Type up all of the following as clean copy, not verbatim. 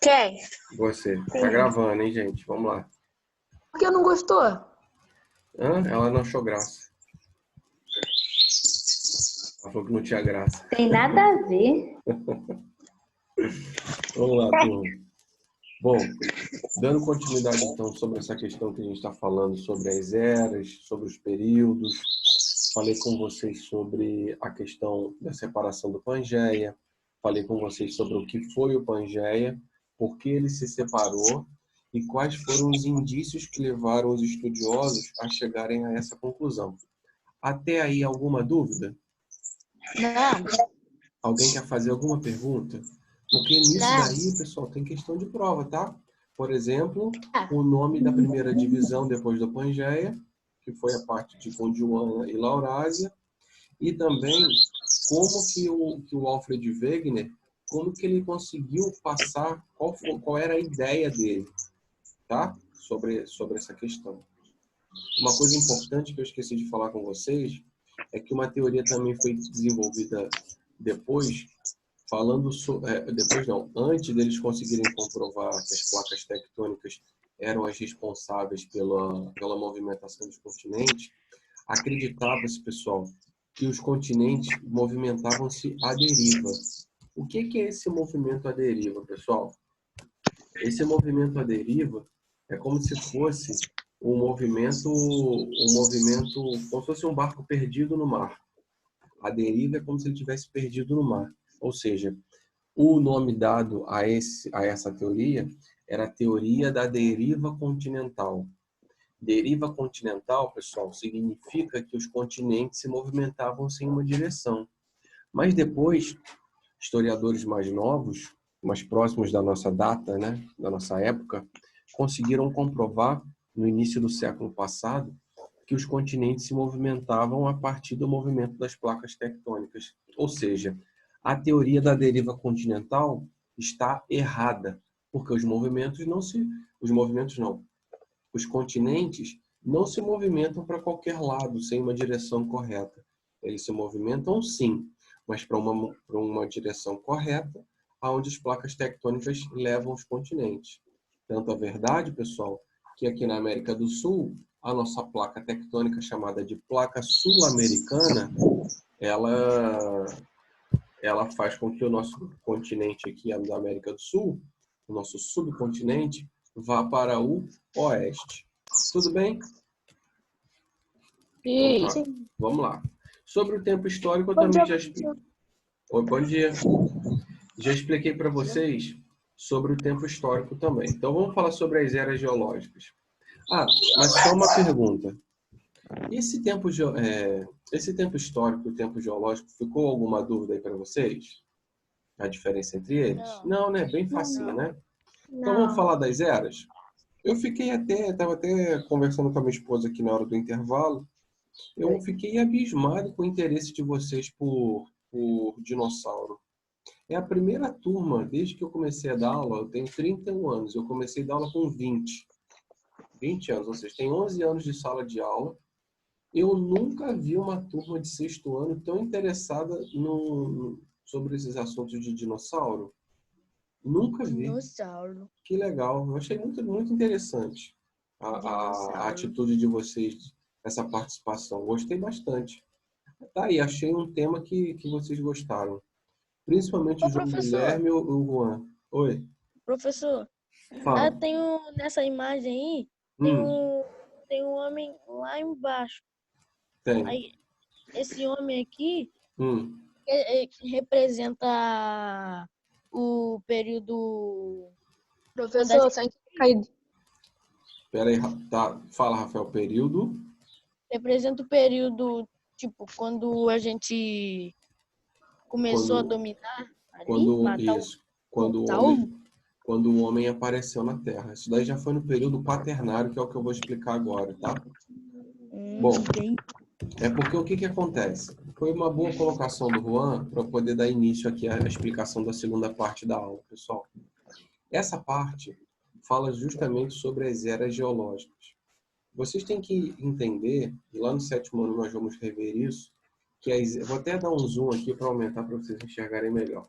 Quem? Você. Tá Sim. gravando, hein, gente? Vamos lá. Por que não gostou? Ela não achou graça. Ela falou que não tinha graça. Tem nada a ver. Vamos lá, turma. Bom, dando continuidade, então, sobre essa questão que a gente está falando, sobre as eras, sobre os períodos. Falei com vocês sobre a questão da separação do Pangeia. Falei com vocês sobre o que foi o Pangeia, por que ele se separou e quais foram os indícios que levaram os estudiosos a chegarem a essa conclusão. Até aí, alguma dúvida? Não. Alguém quer fazer alguma pergunta? Porque nisso daí, pessoal, tem questão de prova, tá? Por exemplo, o nome da primeira divisão depois do Pangeia, que foi a parte de Gondwana e Laurásia, e também como que o Alfred Wegener, como que ele conseguiu passar, qual era a ideia dele, tá? Sobre essa questão. Uma coisa importante que eu esqueci de falar com vocês é que uma teoria também foi desenvolvida depois, antes deles conseguirem comprovar que as placas tectônicas eram as responsáveis pela movimentação dos continentes, acreditava-se, pessoal, que os continentes movimentavam-se à deriva. O que é esse movimento à deriva, pessoal? Esse movimento à deriva é como se fosse um movimento como se fosse um barco perdido no mar. A deriva é como se ele tivesse perdido no mar. Ou seja, o nome dado a essa teoria era a teoria da deriva continental. Deriva continental, pessoal, significa que os continentes se movimentavam sem uma direção. Mas depois, historiadores mais novos, mais próximos da nossa data, né, da nossa época, conseguiram comprovar, no início do século passado, que os continentes se movimentavam a partir do movimento das placas tectônicas. Ou seja, a teoria da deriva continental está errada, porque os continentes não se movimentam para qualquer lado sem uma direção correta. Eles se movimentam sim, mas para uma direção correta, aonde as placas tectônicas levam os continentes. Tanto é verdade, pessoal, que aqui na América do Sul, a nossa placa tectônica, chamada de placa sul-americana, ela faz com que o nosso continente aqui da América do Sul, o nosso subcontinente, vá para o oeste. Tudo bem? Sim. Vamos lá. Sobre o tempo histórico, eu também já expliquei. Oi, bom dia. Já expliquei para vocês sobre o tempo histórico também. Então, vamos falar sobre as eras geológicas. Mas só uma pergunta. Esse tempo histórico e o tempo geológico, ficou alguma dúvida aí para vocês? A diferença entre eles? Não, né? Bem facinho, né? Então, vamos falar das eras? Eu estava até conversando com a minha esposa aqui na hora do intervalo. Eu fiquei abismado com o interesse de vocês por dinossauro. É a primeira turma, desde que eu comecei a dar aula, eu tenho 31 anos, eu comecei a dar aula com 20 anos, ou seja, tem 11 anos de sala de aula. Eu nunca vi uma turma de sexto ano tão interessada sobre esses assuntos de dinossauro. Nunca vi. Dinossauro. Que legal. Eu achei muito, muito interessante a atitude de vocês, essa participação. Gostei bastante. Tá aí, achei um tema que vocês gostaram. Principalmente o João Guilherme e o Juan. Oi. Professor, Fala. nessa imagem aí, tem um homem lá embaixo. Tem. Aí, esse homem aqui representa o período... Professor, sem cair. Espera aí, tá. Fala, Rafael. Período? Representa o período, tipo, quando a gente começou a dominar ali, quando o homem apareceu na Terra. Isso daí já foi no período quaternário, que é o que eu vou explicar agora, tá? Bom, é porque o que acontece? Foi uma boa colocação do Juan para poder dar início aqui à explicação da segunda parte da aula, pessoal. Essa parte fala justamente sobre as eras geológicas. Vocês têm que entender, e lá no sétimo ano nós vamos rever isso, que vou até dar um zoom aqui para aumentar para vocês enxergarem melhor.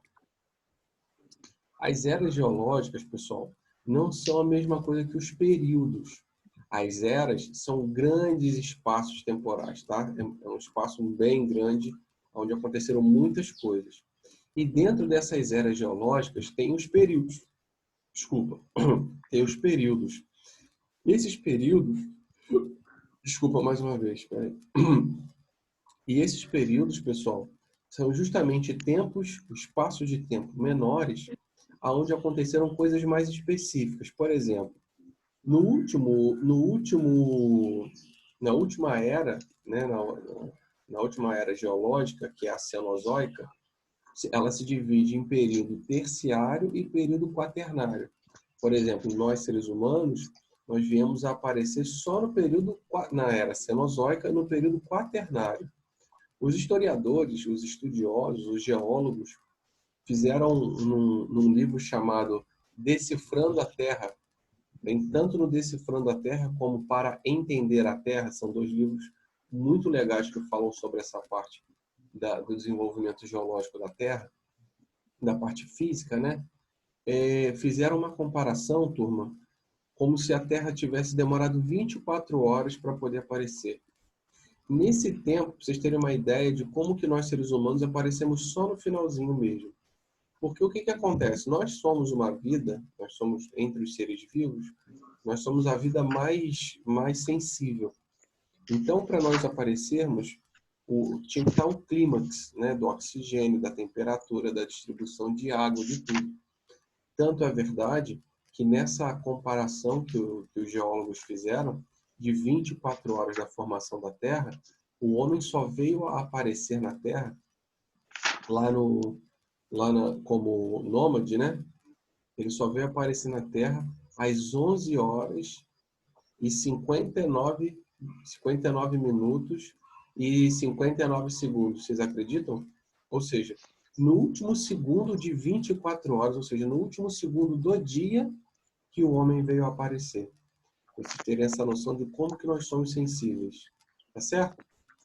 As eras geológicas, pessoal, não são a mesma coisa que os períodos. As eras são grandes espaços temporais, tá? É um espaço bem grande, onde aconteceram muitas coisas. E dentro dessas eras geológicas tem os períodos. Desculpa, tem os períodos. Esses períodos, desculpa mais uma vez, peraí. E esses períodos, pessoal, são justamente tempos, espaços de tempo menores, onde aconteceram coisas mais específicas. Por exemplo, na última era, né, na última era geológica, que é a Cenozoica, ela se divide em período terciário e período quaternário. Por exemplo, nós seres humanos, nós viemos a aparecer só na era Cenozoica, no período quaternário. Os historiadores, os estudiosos, os geólogos fizeram num livro chamado Decifrando a Terra, tanto no Decifrando a Terra como Para Entender a Terra, são dois livros muito legais que falam sobre essa parte do desenvolvimento geológico da Terra, da parte física, né? Fizeram uma comparação, turma, como se a Terra tivesse demorado 24 horas para poder aparecer. Nesse tempo, para vocês terem uma ideia de como que nós, seres humanos, aparecemos só no finalzinho mesmo. Porque o que acontece? Nós somos uma vida, nós somos, entre os seres vivos, nós somos a vida mais sensível. Então, para nós aparecermos, tinha que estar o clímax, né, do oxigênio, da temperatura, da distribuição de água, de tudo. Tanto é verdade que nessa comparação que os geólogos fizeram, de 24 horas da formação da Terra, o homem só veio a aparecer na Terra, como nômade, né? Ele só veio aparecer na Terra às 11 horas e 59 minutos e 59 segundos. Vocês acreditam? Ou seja, no último segundo de 24 horas, ou seja, no último segundo do dia que o homem veio a aparecer. Vocês terem essa noção de como que nós somos sensíveis. Tá certo?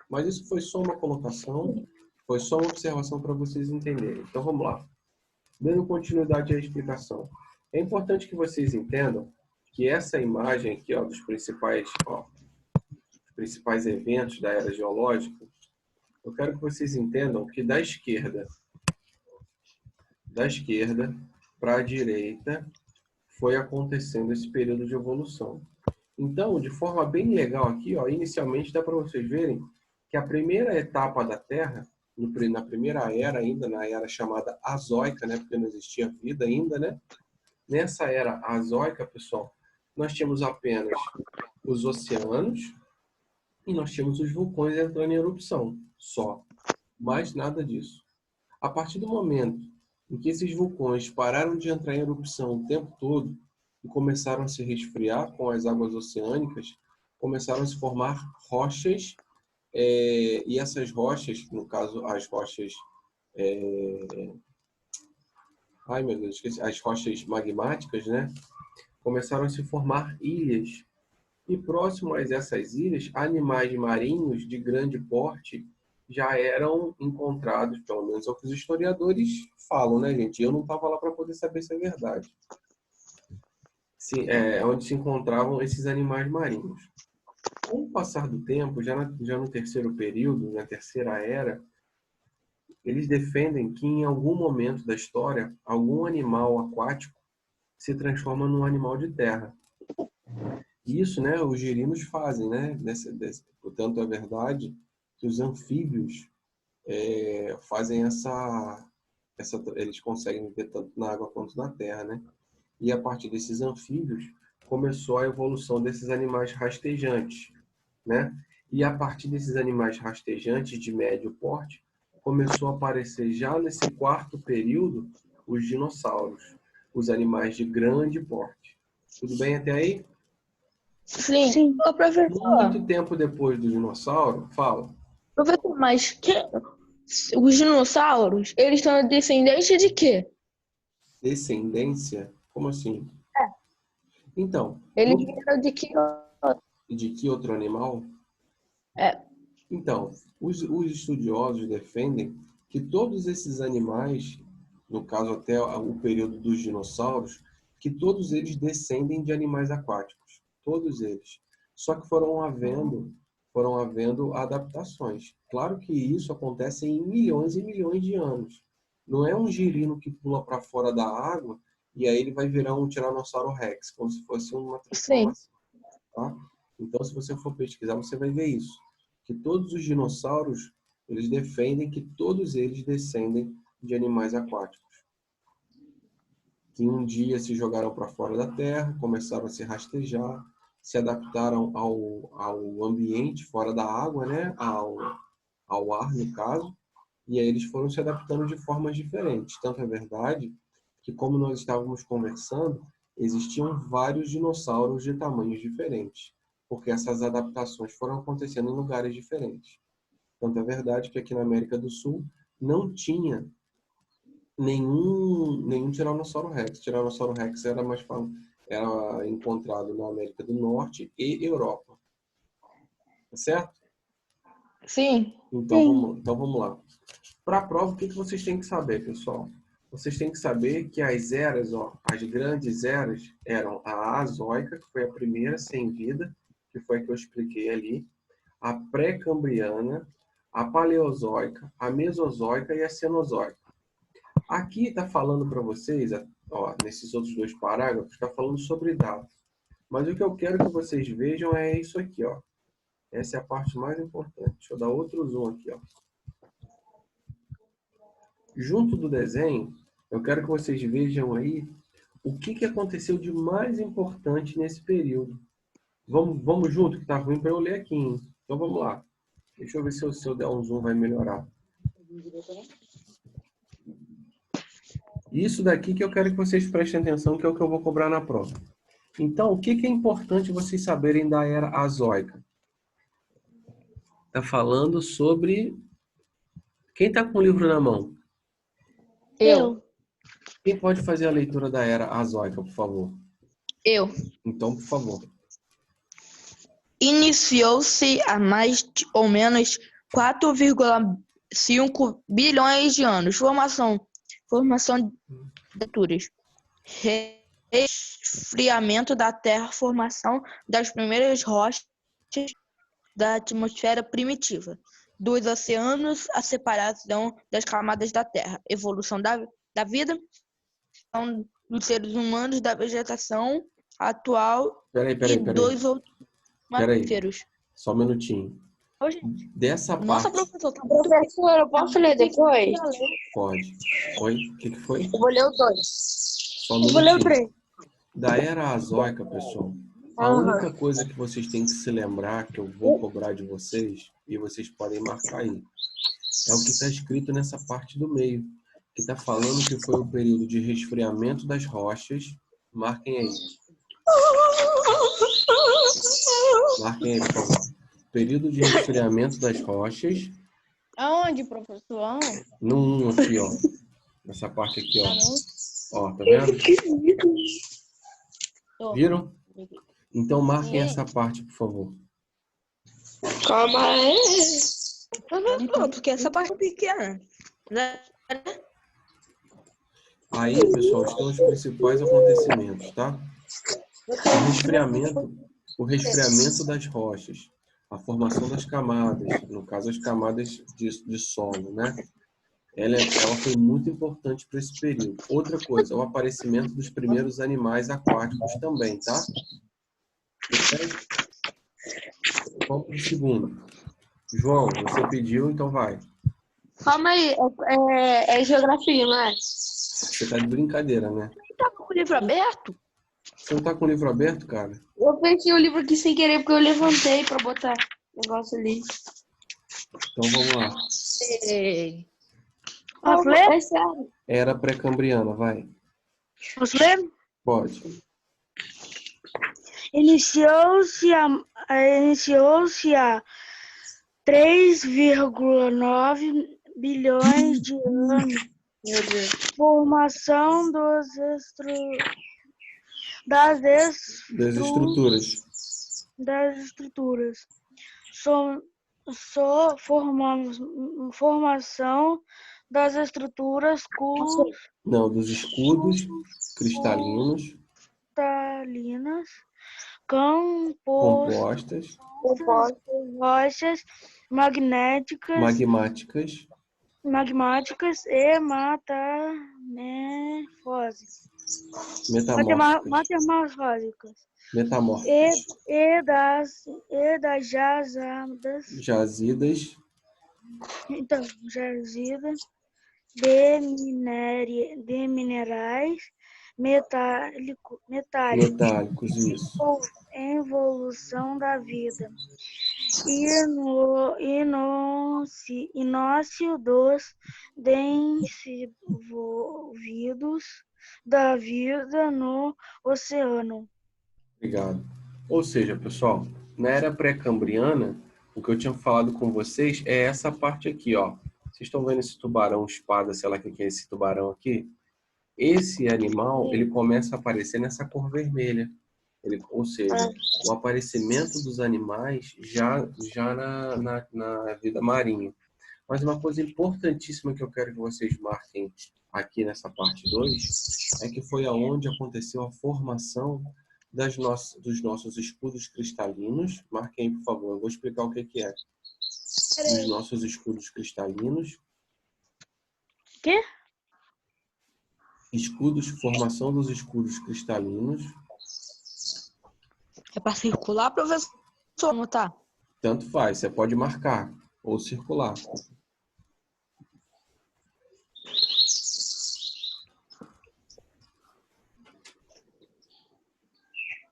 Mas isso foi só uma colocação, foi só uma observação para vocês entenderem. Então vamos lá. Dando continuidade à explicação. É importante que vocês entendam que essa imagem aqui, ó, dos principais eventos da era geológica, eu quero que vocês entendam que da esquerda para a direita foi acontecendo esse período de evolução. Então, de forma bem legal aqui, ó, inicialmente dá para vocês verem que a primeira etapa da Terra, na primeira era ainda, na era chamada Azoica, né, porque não existia vida ainda, né? Nessa era Azoica, pessoal, nós tínhamos apenas os oceanos e nós tínhamos os vulcões entrando em erupção, só. Mais nada disso. A partir do momento em que esses vulcões pararam de entrar em erupção o tempo todo e começaram a se resfriar com as águas oceânicas, começaram a se formar rochas, e essas rochas, no caso as rochas, ai meu Deus, esqueci, as rochas magmáticas, né, começaram a se formar ilhas. E próximo a essas ilhas, animais marinhos de grande porte já eram encontrados, pelo menos é o que os historiadores falam, né, gente? Eu não estava lá para poder saber se é verdade. Onde se encontravam esses animais marinhos. Com o passar do tempo, já no terceiro período, na terceira era, eles defendem que em algum momento da história, algum animal aquático se transforma num animal de terra. Isso, né, os girinos fazem, né? Portanto, é verdade que os anfíbios fazem eles conseguem viver tanto na água quanto na terra, né? E a partir desses anfíbios começou a evolução desses animais rastejantes, né? E a partir desses animais rastejantes de médio porte começou a aparecer já nesse quarto período os dinossauros, os animais de grande porte. Tudo bem até aí? Sim. Ô, professor, Muito tempo depois do dinossauro, fala. professor, mas os dinossauros, eles são descendentes de quê? Descendência? Como assim? Então, Eles vieram de que? de que outro animal? É, Então, os estudiosos defendem que todos esses animais no caso até o período dos dinossauros, que todos eles descendem de animais aquáticos, todos eles. Só que foram havendo adaptações. Claro que isso acontece em milhões e milhões de anos. Não é um girino que pula para fora da água e aí ele vai virar um Tiranossauro Rex, como se fosse uma transformação. Tá? Então, se você for pesquisar, você vai ver isso. Que todos os dinossauros, eles defendem que todos eles descendem de animais aquáticos. Que um dia se jogaram para fora da terra, começaram a se rastejar, se adaptaram ao ambiente fora da água, né? ao ar, no caso, e aí eles foram se adaptando de formas diferentes. Tanto é verdade que, como nós estávamos conversando, existiam vários dinossauros de tamanhos diferentes, porque essas adaptações foram acontecendo em lugares diferentes. Tanto é verdade que aqui na América do Sul não tinha nenhum Tiranossauro Rex. Tiranossauro Rex era encontrado na América do Norte e Europa. Tá certo? Sim. Então vamos lá. Para a prova, o que vocês têm que saber, pessoal? Vocês têm que saber que as eras, as grandes eras, eram a Azoica, que foi a primeira sem vida, que foi a que eu expliquei ali, a pré-cambriana, a paleozoica, a mesozoica e a cenozoica. Aqui está falando para vocês, nesses outros dois parágrafos, está falando sobre dados. Mas o que eu quero que vocês vejam é isso aqui, ó. Essa é a parte mais importante. Deixa eu dar outro zoom aqui, ó. Junto do desenho, eu quero que vocês vejam aí o que aconteceu de mais importante nesse período. Vamos junto, que tá ruim para eu ler aqui, hein? Então vamos lá. Deixa eu ver se eu der um zoom vai melhorar. Isso daqui que eu quero que vocês prestem atenção, que é o que eu vou cobrar na prova. Então, o que é importante vocês saberem da era azoica? Está falando sobre... Quem está com o livro na mão? Eu. Quem pode fazer a leitura da era azoica, por favor? Eu. Então, por favor. Iniciou-se há mais ou menos 4,5 bilhões de anos. Formação de alturas. Resfriamento da Terra, formação das primeiras rochas da atmosfera primitiva. Dos oceanos, a separação das camadas da Terra. Evolução da vida, dos seres humanos, da vegetação atual Peraí. dos outros mamíferos. Só um minutinho. Dessa Nossa, parte... professor, tá Professor, eu posso ler depois? Pode. Oi? O que foi? Eu vou ler o 2. Só um Eu vou ler o minutinho. 3. Da era azoica, pessoal, a única coisa que vocês têm que se lembrar, que eu vou cobrar de vocês, e vocês podem marcar aí, é o que está escrito nessa parte do meio, que está falando que foi o período de resfriamento das rochas. Marquem aí. Marquem aí, por favor. Período de resfriamento das rochas. Aonde, professor? No 1 aqui, ó. Nessa parte aqui, ó. Ó, tá vendo? Viram? Então marquem essa parte, por favor. Calma aí. porque essa parte é pequena. Aí, pessoal, estão os principais acontecimentos, tá? O resfriamento das rochas, a formação das camadas, no caso as camadas de solo, né? Ela foi muito importante para esse período. Outra coisa, o aparecimento dos primeiros animais aquáticos também, tá? Vamos para o segundo. João, você pediu, então vai. Calma aí. É geografia, não é? Você tá de brincadeira, né? Você tá com o livro aberto? Você não tá com o livro aberto, cara? Eu fechei o livro aqui sem querer, porque eu levantei pra botar o negócio ali. Então vamos lá. Posso ler? É sério. Era pré-cambriana, vai. Posso ler? Pode. Iniciou-se há 3,9 bilhões de anos. Meu Deus. Formação das estruturas. Formação das estruturas Não, dos escudos cristalinos cristalinas, compostas, compostas, rochas magnéticas, magmáticas, e metamórficas, metamórficas, e das jazidas, jazidas de minerais metálicos, metálicos, isso. evolução da vida, inócio dos desenvolvidos da vida no oceano. Obrigado. Ou seja, pessoal, na era pré-cambriana, o que eu tinha falado com vocês é essa parte aqui, ó. Vocês estão vendo esse tubarão espada, sei lá o que é esse tubarão aqui? Esse animal, ele começa a aparecer nessa cor vermelha. Ou seja, o aparecimento dos animais já na vida marinha. Mas uma coisa importantíssima que eu quero que vocês marquem aqui nessa parte 2 é que foi aonde aconteceu a formação dos nossos escudos cristalinos. Marquem aí, por favor. Eu vou explicar o que é. Dos nossos escudos cristalinos. Quê? Formação dos escudos cristalinos. É para circular, professor? Como tá? Tanto faz, você pode marcar ou circular.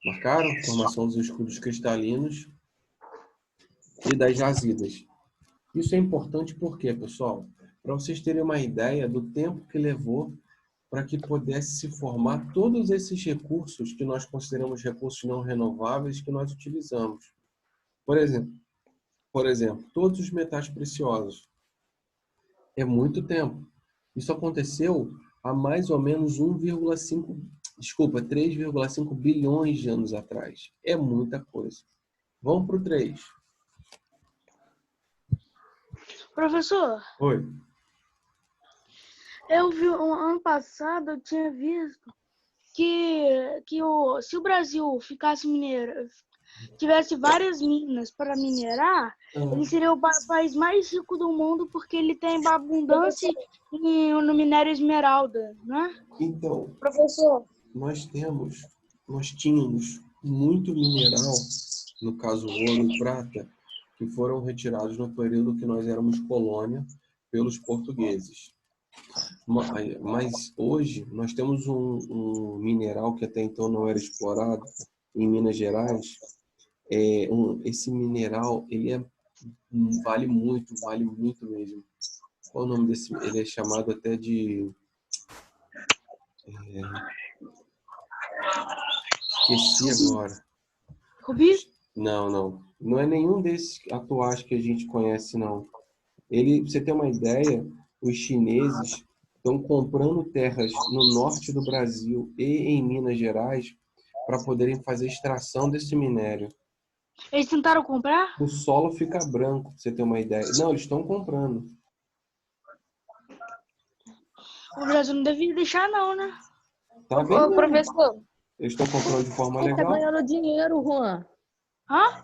Marcaram? Formação dos escudos cristalinos e das jazidas. Isso é importante porque, pessoal, para vocês terem uma ideia do tempo que levou para que pudesse se formar todos esses recursos que nós consideramos recursos não renováveis que nós utilizamos. Por exemplo, todos os metais preciosos. É muito tempo. Isso aconteceu há mais ou menos 3,5 bilhões de anos atrás. É muita coisa. Vamos para o 3. Professor, Oi. eu vi ano passado, eu tinha visto que se o Brasil tivesse várias minas para minerar, ele seria o país mais rico do mundo porque ele tem abundância no minério esmeralda, né? Então, Professor, nós tínhamos muito mineral, no caso ouro e prata, que foram retirados no período que nós éramos colônia pelos portugueses. Mas hoje nós temos um mineral que até então não era explorado em Minas Gerais. Esse mineral vale muito mesmo. Qual o nome desse? Ele é chamado até de... Esqueci agora. Rubi? Não é nenhum desses atuais que a gente conhece, não. Pra você ter uma ideia, os chineses estão comprando terras no norte do Brasil e em Minas Gerais para poderem fazer extração desse minério. Eles tentaram comprar? O solo fica branco, pra você ter uma ideia. Não, eles estão comprando. O Brasil não devia deixar, não, né? Tá vendo? Ô, professor, Eles estão comprando de forma ele tá legal. ganhando dinheiro, Juan. Hã?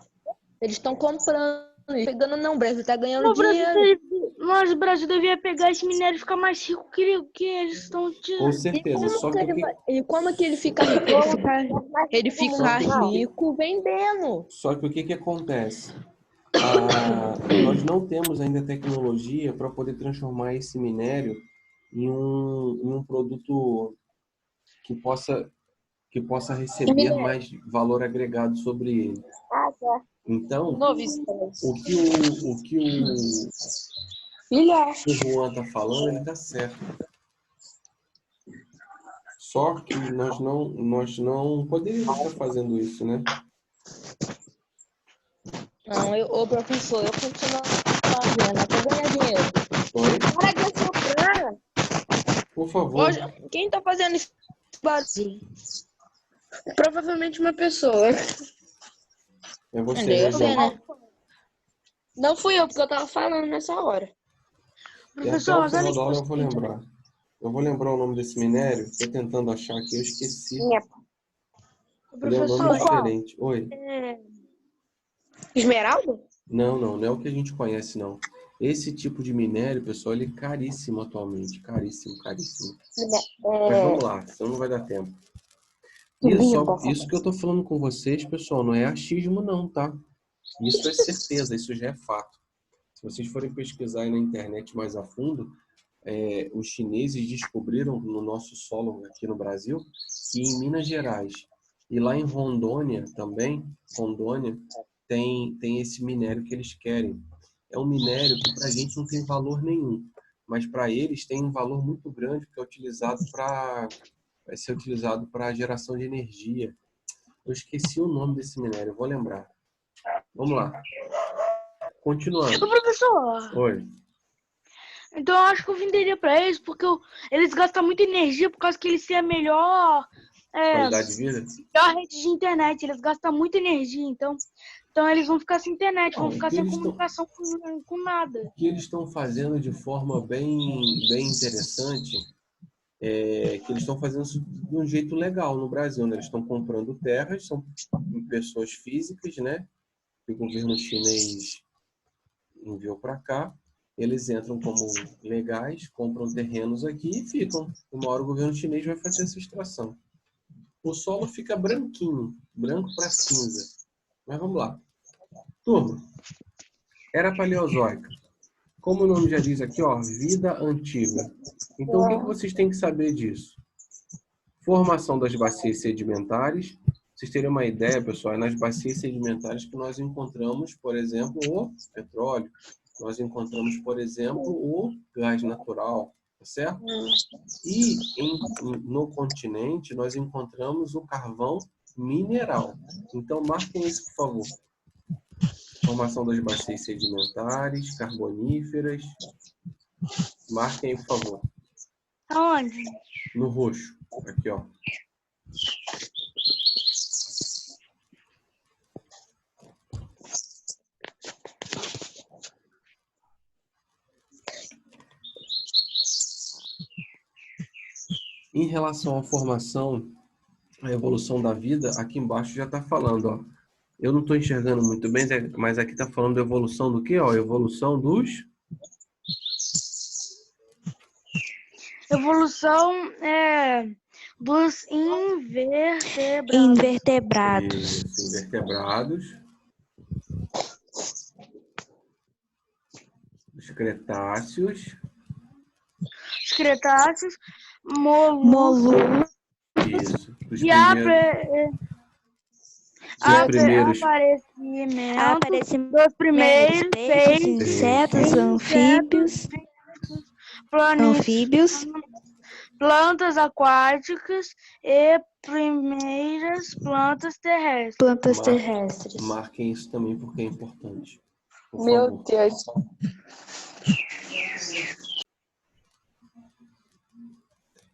Eles estão comprando. Pegando não, o Brasil tá ganhando Mas dinheiro. Mas o Brasil devia pegar esse minério e ficar mais rico que eles estão Com certeza. Só que E como que ele fica rico? Ele fica rico vendendo. Só que o que acontece? Nós não temos ainda tecnologia para poder transformar esse minério em um produto que possa receber mais valor agregado sobre ele. Então, o que o Juan está falando, ele está certo. Só que nós não poderíamos estar fazendo isso, né? Não, ô professor, eu continuo fazendo até ganhar dinheiro. Oi? Para de assoprar. Por favor. Hoje, quem tá fazendo isso? Brasil? Provavelmente uma pessoa. É você, Eu né, sei, João? né? Não fui eu, porque eu tava falando nessa hora. E até o Professor, final da hora eu vou lembrar. Eu vou lembrar o nome desse minério. Estou tentando achar aqui, eu esqueci. Ele é um nome Professor, diferente. Oi. Esmeralda? Não é o que a gente conhece, não. Esse tipo de minério, pessoal, ele é caríssimo atualmente. Caríssimo. Mas vamos lá, senão não vai dar tempo. Isso que eu tô falando com vocês, pessoal, não é achismo não, tá? Isso é certeza, isso já é fato. Se vocês forem pesquisar aí na internet mais a fundo, os chineses descobriram no nosso solo aqui no Brasil que em Minas Gerais e lá em Rondônia também, tem esse minério que eles querem. É um minério que para a gente não tem valor nenhum, mas para eles tem um valor muito grande porque vai ser utilizado para geração de energia. Eu esqueci o nome desse minério, eu vou lembrar. Vamos lá. Continuando. ô, professor, Oi. então eu acho que eu venderia pra eles, porque eles gastam muita energia por causa que eles têm a melhor Qualidade de vida? rede de internet. Eles gastam muita energia, então eles vão ficar sem internet, vão ficar sem comunicação com nada. O que eles estão fazendo de forma bem interessante que eles estão fazendo isso de um jeito legal no Brasil, né? Eles estão comprando terras, são pessoas físicas, né? Que o governo chinês enviou para cá. Eles entram como legais, compram terrenos aqui e ficam. Uma hora o governo chinês vai fazer essa extração. O solo fica branquinho, branco para cinza. Mas vamos lá. Turma, era paleozoica. Como o nome já diz aqui, ó, vida antiga. Então, o que vocês têm que saber disso? Formação das bacias sedimentares. Pra vocês terem uma ideia, pessoal, é nas bacias sedimentares que nós encontramos, por exemplo, o petróleo. Nós encontramos, por exemplo, o gás natural, tá certo? E no continente nós encontramos o carvão mineral. Então, marquem isso, por favor. Formação das bacias sedimentares, carboníferas. Marquem aí, por favor. Aonde? No roxo. Aqui, ó. Em relação à formação, a evolução da vida, aqui embaixo já está falando, ó. Eu não estou enxergando muito bem, mas aqui está falando da evolução do quê? Ó, evolução dos... Evolução dos invertebrados. Isso, invertebrados. Os cretáceos. Os cretáceos, moluscos. Isso. Os primeiros aparecimento dos primeiros peixes, insetos, anfíbios, plantas aquáticas e primeiras plantas terrestres. Marquem isso também porque é importante. Por Meu favor. Deus.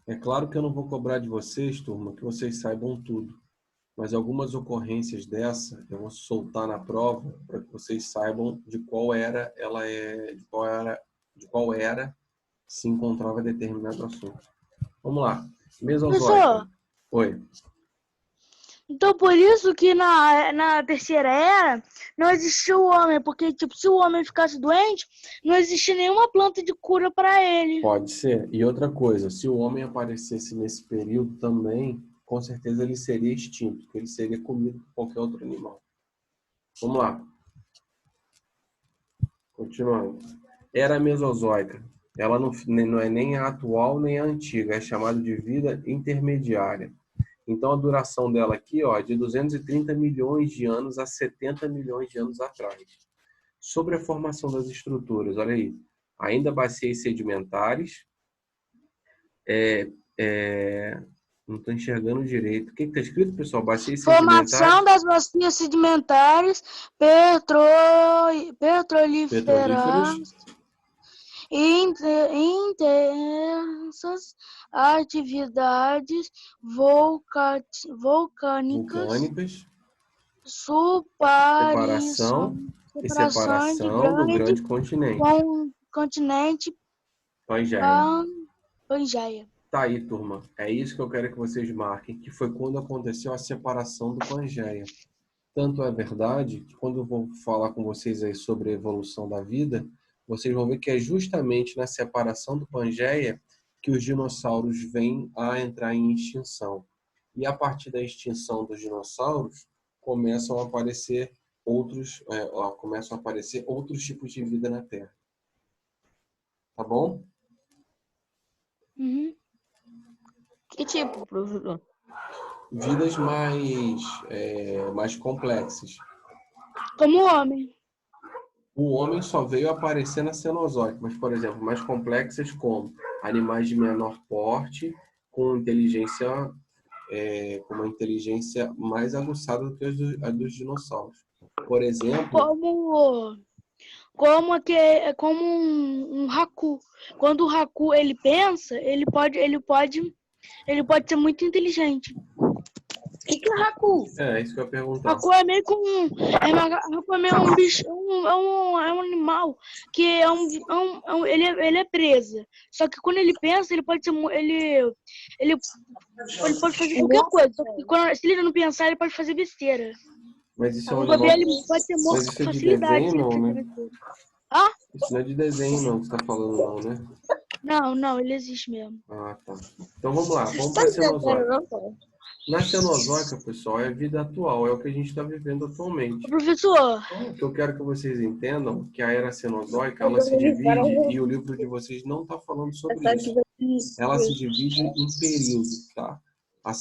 É claro que eu não vou cobrar de vocês, turma, que vocês saibam tudo. Mas algumas ocorrências dessa eu vou soltar na prova para que vocês saibam de qual era se encontrava determinado assunto. Vamos lá. Mesozoica. Professor, Oi. então por isso que na terceira era não existia o homem, porque tipo, se o homem ficasse doente, não existia nenhuma planta de cura para ele. Pode ser. E outra coisa, se o homem aparecesse nesse período também, com certeza ele seria extinto, porque ele seria comido por qualquer outro animal. Vamos lá. Continuando. Era mesozoica. Ela não é nem a atual nem a antiga, é chamada de vida intermediária. Então a duração dela aqui, ó, é de 230 milhões de anos a 70 milhões de anos atrás. Sobre a formação das estruturas, olha aí. Ainda bacias sedimentares. Não estou enxergando direito. O que está escrito, pessoal? Bacias sedimentares. Formação das bacias sedimentares, petrolíferas e intensas atividades volcânicas, separação e separação do grande continente. Continente Pangéia. Pangeia. Tá aí, turma. É isso que eu quero que vocês marquem, que foi quando aconteceu a separação do Pangeia. Tanto é verdade que quando eu vou falar com vocês aí sobre a evolução da vida, vocês vão ver que é justamente na separação do Pangeia que os dinossauros vêm a entrar em extinção. E a partir da extinção dos dinossauros, começam a aparecer outros tipos de vida na Terra. Tá bom? Uhum. Que tipo, professor? Vidas mais complexas. Como o homem. O homem só veio aparecer na Cenozoica, mas, por exemplo, mais complexas como animais de menor porte, com uma inteligência mais aguçada do que a dos dinossauros. Por exemplo, Como um Haku. Quando o Haku ele pensa, ele pode ser muito inteligente. O que é Haku? é isso que eu ia perguntar. Haku é meio Haku é meio um bicho, é um animal que ele é presa. Só que quando ele pensa, ele pode fazer qualquer coisa. Só que se ele não pensar, ele pode fazer besteira. Mas isso é O um bebê negócio... ele pode ser morto Mas isso com é de facilidade. desenho, não, né? Ah? Isso não é de desenho, não, que você tá falando, não, né? Não, ele existe mesmo. Ah, tá. Então vamos lá, vamos para a Cenozoica. Na Cenozoica, pessoal, é a vida atual, é o que a gente está vivendo atualmente. Professor, O que eu quero que vocês entendam que a era Cenozoica, ela se divide, e o livro de vocês não está falando sobre isso. Ela se divide em períodos, tá? A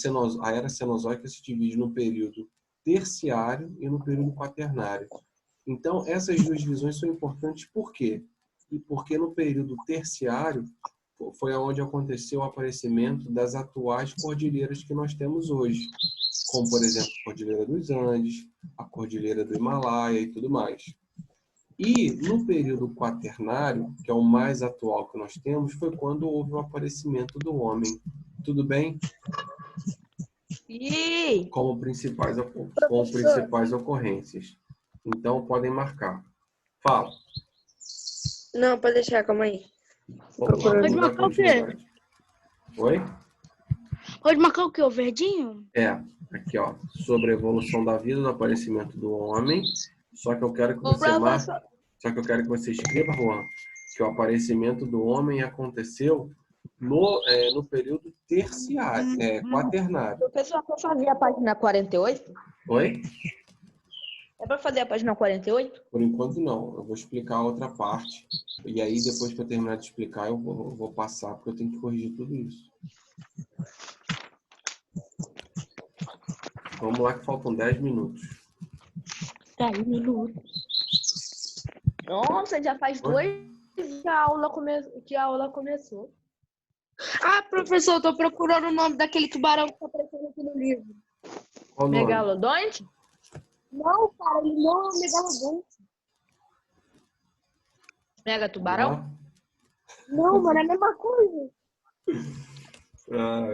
era Cenozoica se divide no período terciário e no período quaternário. Então, essas duas divisões são importantes por quê? E porque no período terciário foi onde aconteceu o aparecimento das atuais cordilheiras que nós temos hoje, como, por exemplo, a Cordilheira dos Andes, a Cordilheira do Himalaia e tudo mais. E no período quaternário, que é o mais atual que nós temos, foi quando houve o aparecimento do homem. Tudo bem? Ih! Como principais ocorrências. Então, podem marcar. Fala. Não, pode deixar, calma aí. Vamos lá, Pode vamos dar marcar o quê? continuidade. Oi? pode marcar o quê? O verdinho? Aqui, ó, sobre a evolução da vida, do aparecimento do homem. Só que eu quero que você escreva, Juan, que o aparecimento do homem aconteceu no período terciário, quaternário. Professor, é para fazer a página 48? Oi? É para fazer a página 48? Por enquanto não, eu vou explicar a outra parte. E aí, depois que eu terminar de explicar, eu vou passar, porque eu tenho que corrigir tudo isso. Vamos lá que faltam 10 minutos. 10 minutos. Nossa, já faz 2 que a aula começou. Ah, professor, eu tô procurando o nome daquele tubarão que tá aparecendo aqui no livro. Qual o nome? Megalodonte? Não, cara, ele não é um megalodonte. Mega tubarão? Não, mano, é a mesma coisa.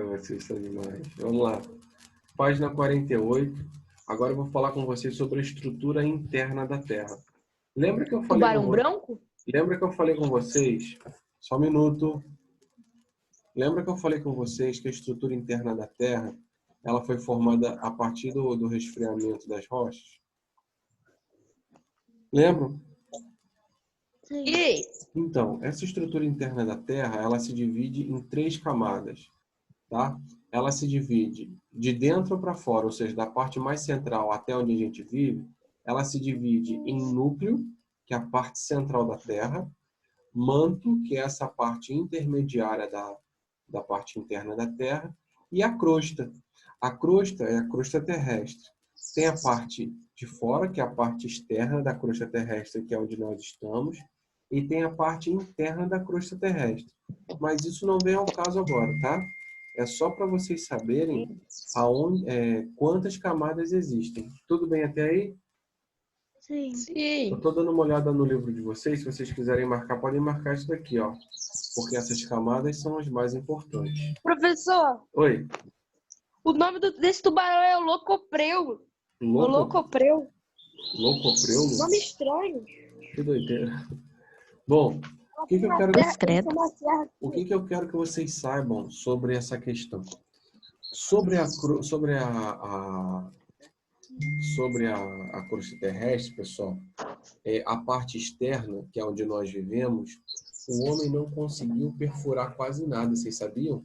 Vocês são demais. Vamos lá. Página 48. Agora eu vou falar com vocês sobre a estrutura interna da Terra. Lembra que eu falei Tubarão branco? Lembra que eu falei com vocês? Só um minuto. Lembra que eu falei com vocês que a estrutura interna da Terra ela foi formada a partir do resfriamento das rochas? Lembram? Sim. Então, essa estrutura interna da Terra, ela se divide em 3 camadas, tá? Ela se divide de dentro para fora, ou seja, da parte mais central até onde a gente vive, ela se divide em núcleo, que é a parte central da Terra, manto, que é essa parte intermediária da parte interna da Terra, e a crosta. A crosta é a crosta terrestre. Tem a parte de fora, que é a parte externa da crosta terrestre, que é onde nós estamos, e tem a parte interna da crosta terrestre. Mas isso não vem ao caso agora, tá? É só para vocês saberem quantas camadas existem. Tudo bem até aí? Sim. Sim. Eu estou dando uma olhada no livro de vocês. Se vocês quiserem marcar, podem marcar isso daqui, ó. Porque essas camadas são as mais importantes. Professor, Oi. o nome desse tubarão é o Locopreu. Locopreulo? Nome estranho. Que doideira. Bom, O que que eu quero, Discreto. o que que eu quero que vocês saibam sobre essa questão? Sobre a crosta terrestre, pessoal, a parte externa, que é onde nós vivemos, o homem não conseguiu perfurar quase nada, vocês sabiam?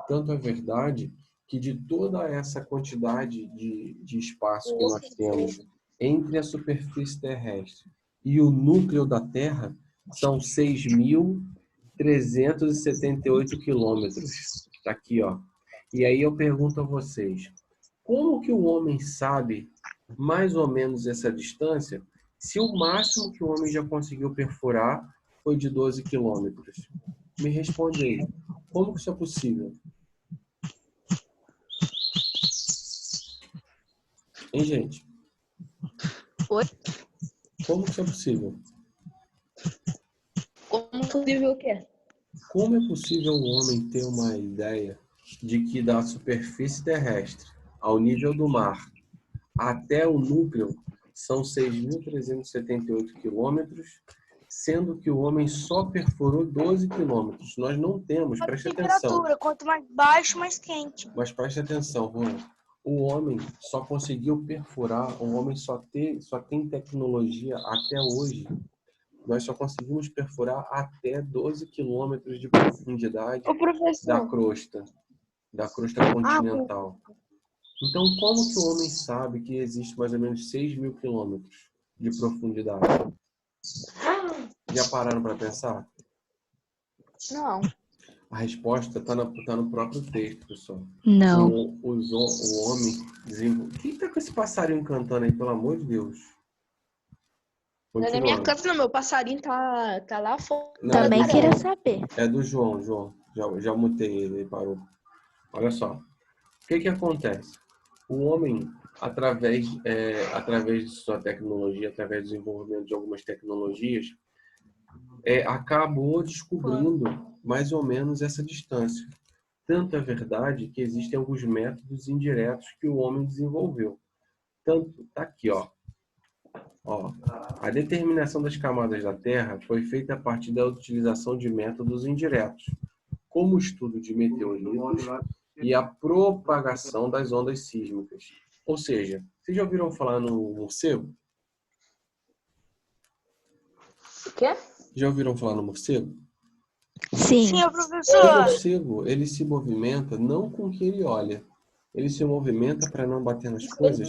Tanto é verdade que de toda essa quantidade de espaço que nós temos entre a superfície terrestre e o núcleo da Terra, são 6.378 quilômetros. Está aqui, ó. E aí eu pergunto a vocês, como que o homem sabe mais ou menos essa distância, se o máximo que o homem já conseguiu perfurar foi de 12 quilômetros? Me responde aí. Como que isso é possível? Hein, gente? Oi? Como que isso é possível? Como possível o quê? Como é possível o homem ter uma ideia de que da superfície terrestre ao nível do mar até o núcleo são 6.378 quilômetros, sendo que o homem só perfurou 12 quilômetros? Nós não temos, preste atenção. Temperatura, quanto mais baixo, mais quente. Mas preste atenção, Juan. O homem só conseguiu perfurar, o homem só tem tecnologia até hoje. Nós só conseguimos perfurar até 12 quilômetros de profundidade Ô, professor. da crosta continental. Então, como que o homem sabe que existe mais ou menos 6.000 quilômetros de profundidade? Já pararam para pensar? Não. A resposta está no próprio texto, pessoal. Não. O homem desenvolveu... Quem está com esse passarinho cantando aí, pelo amor de Deus? Não é na minha Continuando. casa, não. Meu passarinho tá lá fora. Não, Também é do queria João. saber. É do João. Já mutei ele parou. Olha só. O que acontece? O homem, através de sua tecnologia, através do desenvolvimento de algumas tecnologias, acabou descobrindo mais ou menos essa distância. Tanto é verdade que existem alguns métodos indiretos que o homem desenvolveu. Tanto, tá aqui, ó. A determinação das camadas da Terra foi feita a partir da utilização de métodos indiretos, como o estudo de meteoritos e a propagação das ondas sísmicas. Ou seja, vocês já ouviram falar no morcego? O quê? Já ouviram falar no morcego? Sim. Sim, O professor. morcego, ele se movimenta não com o que ele olha. Ele se movimenta para não bater nas coisas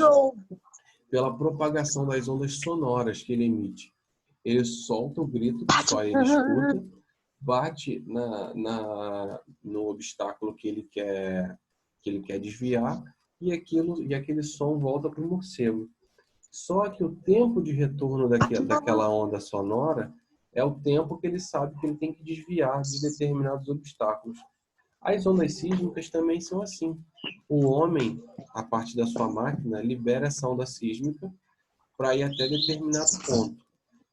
pela propagação das ondas sonoras que ele emite. Ele solta o grito que só ele escuta, bate no obstáculo que ele quer desviar e aquele som volta para o morcego. Só que o tempo de retorno daquela onda sonora é o tempo que ele sabe que ele tem que desviar de determinados obstáculos. As ondas sísmicas também são assim. O homem, a partir da sua máquina, libera essa onda sísmica para ir até determinado ponto.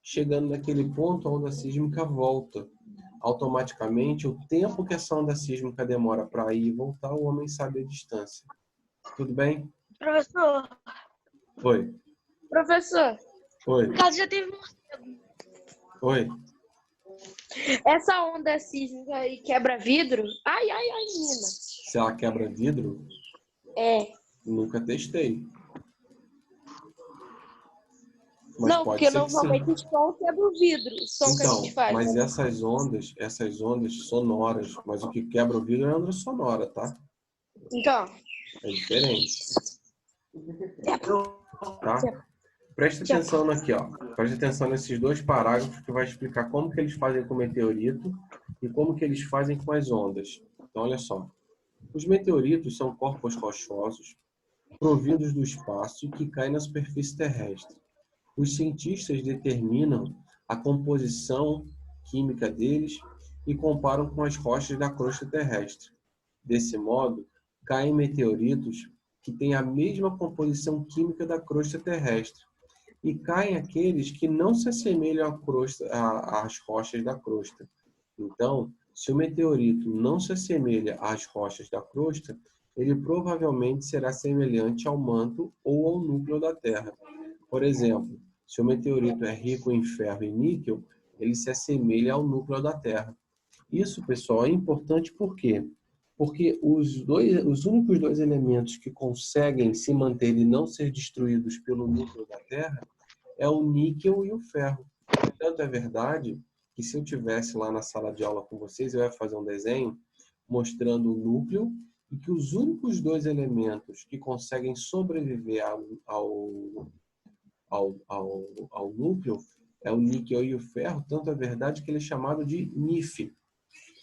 Chegando naquele ponto, a onda sísmica volta. Automaticamente, o tempo que essa onda sísmica demora para ir e voltar, o homem sabe a distância. Tudo bem? Professor. Oi. Professor, Oi. No caso, já teve Oi. essa onda sísmica aí quebra vidro? Ai, menina. Se ela quebra vidro, nunca testei. Mas Não, pode porque ser que sim. normalmente o som quebra o vidro. O som que a Então, gente faz. mas né? essas ondas sonoras, mas o que quebra o vidro é a onda sonora, tá? Então, É diferente. Tá? Preste atenção aqui, ó. Preste atenção nesses dois parágrafos que vai explicar como que eles fazem com o meteorito e como que eles fazem com as ondas. Então, olha só. Os meteoritos são corpos rochosos provindos do espaço e que caem na superfície terrestre. Os cientistas determinam a composição química deles e comparam com as rochas da crosta terrestre. Desse modo, caem meteoritos que têm a mesma composição química da crosta terrestre e caem aqueles que não se assemelham às rochas da crosta. Então, se o meteorito não se assemelha às rochas da crosta, ele provavelmente será semelhante ao manto ou ao núcleo da Terra. Por exemplo, se o meteorito é rico em ferro e níquel, ele se assemelha ao núcleo da Terra. Isso, pessoal, é importante por quê? Porque os únicos dois elementos que conseguem se manter e não ser destruídos pelo núcleo da Terra é o níquel e o ferro. Tanto é verdade que se eu tivesse lá na sala de aula com vocês, eu ia fazer um desenho mostrando o núcleo e que os únicos dois elementos que conseguem sobreviver ao núcleo é o níquel e o ferro. Tanto é verdade que ele é chamado de NIF,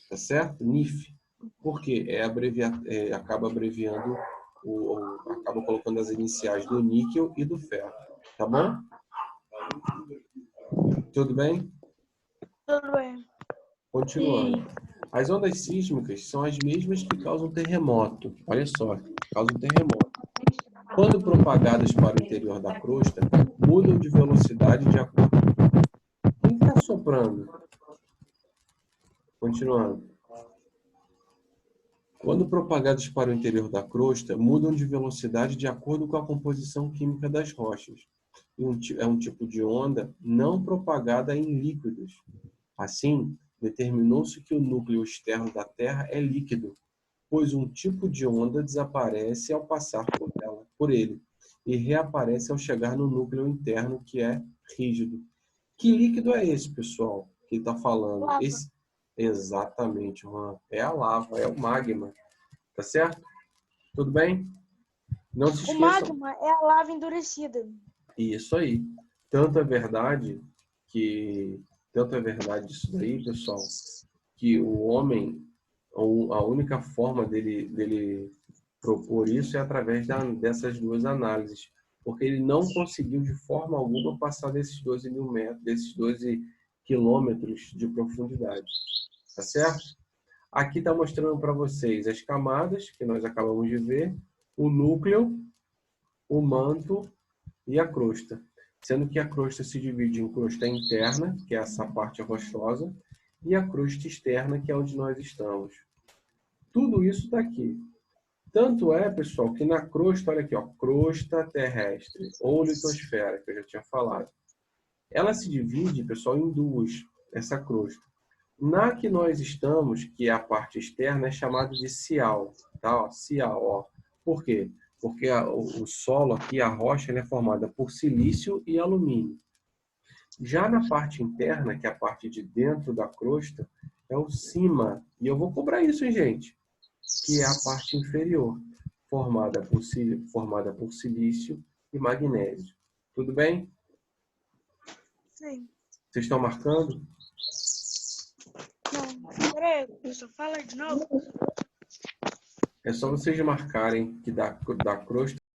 tá certo? NIF. Por quê? Acaba abreviando, acaba colocando as iniciais do níquel e do ferro. Tá bom? Tudo bem? Tudo bem. Continuando. As ondas sísmicas são as mesmas que causam terremoto. Olha só, causam terremoto. Quando propagadas para o interior da crosta, mudam de velocidade de acordo. Quem está soprando? Continuando. Quando propagadas para o interior da crosta, mudam de velocidade de acordo com a composição química das rochas. É um tipo de onda não propagada em líquidos. Assim, determinou-se que o núcleo externo da Terra é líquido, pois um tipo de onda desaparece ao passar por ele e reaparece ao chegar no núcleo interno, que é rígido. Que líquido é esse, pessoal, que está falando? Lava. Exatamente, Juan. É a lava, é o magma. Tá certo? Tudo bem? Não se O esqueçam. magma é a lava endurecida. Isso aí. Tanto é verdade isso daí, pessoal, que o homem, a única forma dele propor isso é através dessas duas análises, porque ele não conseguiu de forma alguma passar desses 12 mil metros, desses 12 quilômetros de profundidade. Tá certo? Aqui está mostrando para vocês as camadas que nós acabamos de ver, o núcleo, o manto e a crosta. Sendo que a crosta se divide em crosta interna, que é essa parte rochosa, e a crosta externa, que é onde nós estamos. Tudo isso está aqui. Tanto é, pessoal, que na crosta, olha aqui, ó, crosta terrestre, ou litosfera, que eu já tinha falado. Ela se divide, pessoal, em duas, essa crosta. Na que nós estamos, que é a parte externa, é chamada de cial. Tá? Ó, cial, ó. Por quê? Porque o solo aqui, a rocha, é formada por silício e alumínio. Já na parte interna, que é a parte de dentro da crosta, é o cima. E eu vou cobrar isso, hein, gente? Que é a parte inferior, formada por silício e magnésio. Tudo bem? Sim. Vocês estão marcando? Não, peraí, só fala de novo. É só vocês marcarem que da crosta